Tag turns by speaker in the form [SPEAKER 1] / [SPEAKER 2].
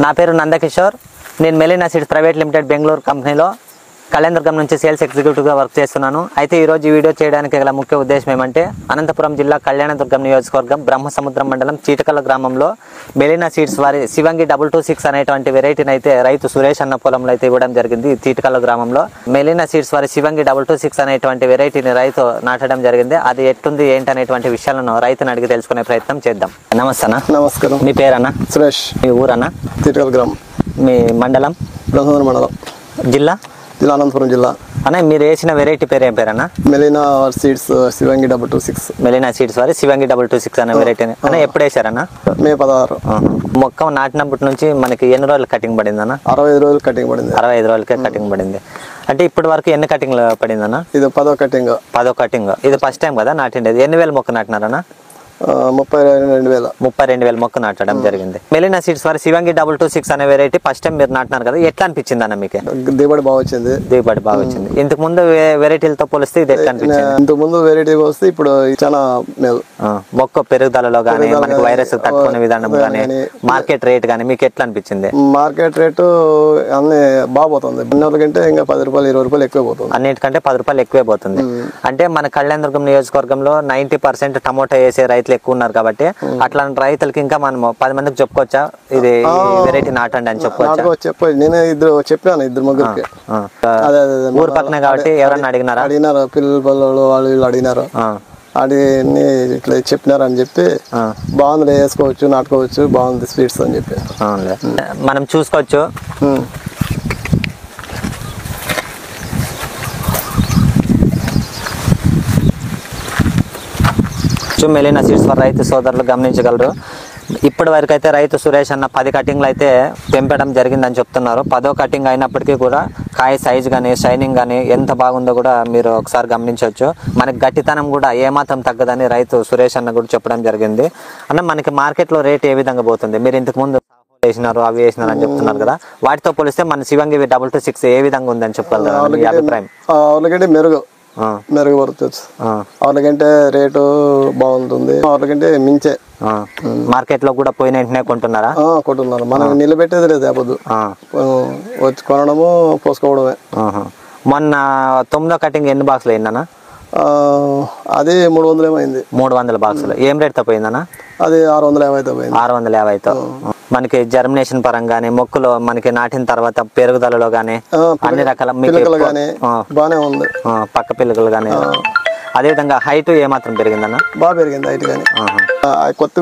[SPEAKER 1] నా పేరు నందకిషోర్. నేను Melina seeds private limited Bengaluru కంపెనీలో కళ్యాణదుర్గం నుంచి సేల్స్ ఎగ్జిక్యూటివ్గా వర్క్ చేస్తున్నాను. అయితే ఈరోజు ఈ వీడియో చేయడానికి గల ముఖ్య ఉద్దేశం ఏమంటే అనంతపురం జిల్లా కళ్యాణదుర్గం నియోజకవర్గం బ్రహ్మసముద్రం మండలం చీటకల గ్రామంలో మెలీనా సీడ్స్ వారి శివంగి 226 అనేటువంటి వెరైటీని అయితే రైతు సురేష్ అన్న పొలంలో అయితే ఇవ్వడం జరిగింది. చీటకల గ్రామంలో మెలీనా సీడ్స్ వారి శివంగి 226 అనేటువంటి వెరైటీని రైతు నాటడం జరిగింది. అది ఎట్టుంది ఏంటి అనేటువంటి విషయాలను రైతుని అడిగి తెలుసుకునే ప్రయత్నం చేద్దాం. నమస్తే అన్న.
[SPEAKER 2] నమస్కారం.
[SPEAKER 1] మీ పేరన్నా?
[SPEAKER 2] సురేష్.
[SPEAKER 1] మీ ఊరన్నా?
[SPEAKER 2] చీటకల గ్రామం.
[SPEAKER 1] మీ మండలం?
[SPEAKER 2] బ్రహ్మసముద్రం మండలం.
[SPEAKER 1] జిల్లా?
[SPEAKER 2] అనంతపురం జిల్లా.
[SPEAKER 1] అన్న మీరు వేసిన వెరైటీ పేరు ఏం పేరన్నా?
[SPEAKER 2] Melina seeds శివంగి 226.
[SPEAKER 1] మెలీనా సీడ్స్ వారి శివంగి 226 అనే వెరైటీ అన్న ఎప్పుడు వేసారన్నా?
[SPEAKER 2] మే 16.
[SPEAKER 1] మొక్క నాటినప్పటి నుంచి మనకి ఎన్ని రోజులు కటింగ్ పడింది అన్న?
[SPEAKER 2] 65 రోజులు కటింగ్ పడింది.
[SPEAKER 1] 65 రోజులకే కటింగ్ పడింది. అంటే ఇప్పటి వరకు ఎన్ని కటింగ్లు పడిందన్న?
[SPEAKER 2] ఇది 10వ కటింగ్.
[SPEAKER 1] 10వ కటింగ్. ఇది ఫస్ట్ టైం కదా నాటిండేది? ఎన్ని వేల మొక్క నాటినారన్నా?
[SPEAKER 2] 32,000
[SPEAKER 1] మొక్క నాటడం జరిగింది. మెలీనా సీడ్స్ వారి శివంగి 226 అనే వెరైటీ ఫస్ట్ టైం మీరు నాటినారు కదా, ఎట్లా అనిపించింది అన్న మీకు?
[SPEAKER 2] దిగుబడి బాగా వచ్చింది.
[SPEAKER 1] దిగుబడి బాగా వచ్చింది. ఇంతకు ముందు వెరైటీలతో పోలిస్తే ఇది ఎట్లా అనిపించింది?
[SPEAKER 2] ఇంతకు ముందు వెరైటీ వస్తే ఇప్పుడు చాలా మేలు.
[SPEAKER 1] మొక్క పెరుగుదలలో గానీ మనకి వైరస్ తట్టుకునే విధానం గానీ మార్కెట్ రేట్ గానీ మీకు ఎట్లా అనిపించింది?
[SPEAKER 2] మార్కెట్ రేటు అన్ని బాగా పోతుంది. అన్ని కంటే ఇంకా 10 రూపాయలు 20 రూపాయలు ఎక్కువ పోతుంది.
[SPEAKER 1] అన్నిటికంటే 10 రూపాయలు ఎక్కువే పోతుంది. అంటే మన కళ్యాణదుర్గం నియోజకవర్గంలో 90% టమోటా వేసే రైతులు ఎక్కువ ఉన్నారు కాబట్టి అట్లాంటి రైతులకి ఇంకా మనం 10 మందికి చెప్పుకోవచ్చా ఇది వెరైటీ నాటండి అని చెప్పుకోవచ్చా?
[SPEAKER 2] నేను చెప్పాను 2-3
[SPEAKER 1] ఊరు పక్కనే కాబట్టి ఎవరన్నా
[SPEAKER 2] అడిగినారు పిల్లలు వాళ్ళు వీళ్ళు అడిగినారు. అడిగి ఇట్లా చెప్పినారు అని చెప్పి బాగుంది వేసుకోవచ్చు నాటుకోవచ్చు బాగుంది స్వీట్స్ అని చెప్పి
[SPEAKER 1] మనం చూసుకోవచ్చు. మెలీనా సీడ్స్ వారి రైతు సోదరులు గమనించగలరు. ఇప్పటి వరకు అయితే రైతు సురేష్ అన్న 10 కటింగ్లు అయితే తెంపడం జరిగిందని చెప్తున్నారు. 10వ కటింగ్ అయినప్పటికీ కూడా కాయ సైజ్ కానీ షైనింగ్ కానీ ఎంత బాగుందో కూడా మీరు ఒకసారి గమనించవచ్చు. మనకి గట్టితనం కూడా ఏమాత్రం తగ్గదని రైతు సురేష్ అన్న కూడా చెప్పడం జరిగింది. అన్న మనకి మార్కెట్లో రేట్ ఏ విధంగా పోతుంది? మీరు ఇంతకు ముందు వేసినారు అవి వేసినారు అని చెప్తున్నారు కదా, వాటితో పోలిస్తే మన శివంగి 226 ఏ విధంగా ఉందని చెప్పగలరా? అభిప్రాయం
[SPEAKER 2] వాళ్ళకంటే మెరుగుపరచవచ్చు. వాళ్ళకంటే రేటు బాగుంటుంది. వాళ్ళకంటే మించే
[SPEAKER 1] మార్కెట్ లో కూడా పోయిన వెంటనే కొంటున్నారా?
[SPEAKER 2] కొంటున్నారు. మనం నిలబెట్టేది లేదు. అవ్వదు వచ్చి కొనడము పోసుకోవడమే.
[SPEAKER 1] మొన్న 9వ కటింగ్ ఎన్ని బాక్సులు అయిందన్నా?
[SPEAKER 2] అది 300 ఏమైంది.
[SPEAKER 1] 300 బాక్సులు. ఏం రేట్ తో పోయిందన్నా?
[SPEAKER 2] అది 650తో పోయింది.
[SPEAKER 1] 650తో. మనకి జర్మినేషన్ పరంగానే మొక్కలు మనకి నాటిన తర్వాత పెరుగుదలలో గానీ అన్ని రకాల
[SPEAKER 2] బాగానే ఉంది.
[SPEAKER 1] పక్క పిల్లలు గానీ అదే విధంగా హైట్ ఏమాత్రం పెరిగిందన్న?
[SPEAKER 2] బాగా పెరిగింది హైట్ గానీ. కొత్త